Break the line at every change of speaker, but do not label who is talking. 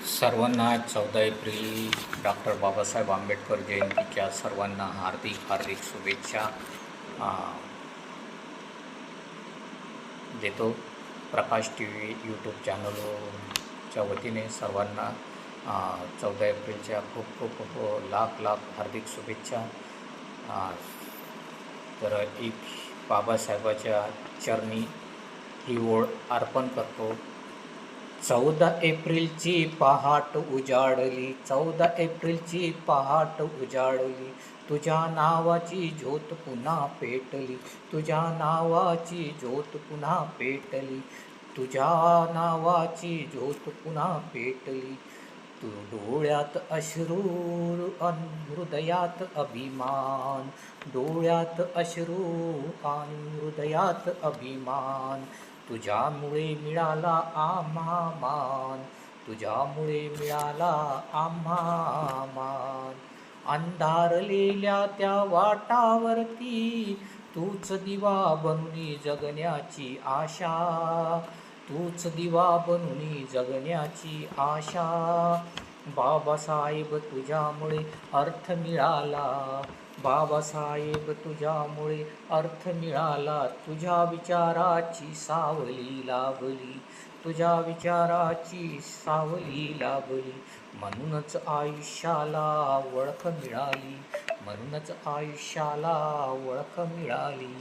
सर्वांना 14 April doctor Babasaheb Ambedkar जयंतीच्या सर्वांना हार्दिक हार्दिक शुभेच्छा देतो. प्रकाश टी व्ही यूट्यूब चॅनलच्या वतीने सर्वांना 14 एप्रिलच्या खूप खूप लाख लाख हार्दिक शुभेच्छा. तर एक बाबासाहेबाच्या चरणी ही ओळ अर्पण करतो. 14 एप्रिलची पहाट उजाडली, 14 एप्रिलची पहाट उजाडली, तुझ्या नावाची ज्योत पुन्हा पेटली, तुझ्या नावाची ज्योत पुन्हा पेटली, तुझ्या नावाची ज्योत पुन्हा पेटली. तू डोळ्यात अश्रू आणि हृदयात अभिमान, डोळ्यात अश्रू आणि हृदयात अभिमान, तुझ्यामुळे मिळाला आम्हा मान, तुझ्यामुळे मिळाला आम्हा मान. अंधारलेल्या त्या वाटावरती तूच दिवा बनून जगण्याची आशा, तूच दिवा बनून जगण्याची आशा. बाबासाहेब तुझ्यामुळे अर्थ मिळाला, बाबासाहेब तुझ्यामुळे अर्थ मिळाला, तुझ्या विचाराची सावली लाभली, तुझ्या विचाराची सावली लाभली. म्हणूनच आयुष्याला ओळख मिळाली, म्हणूनच आयुष्याला ओळख मिळाली.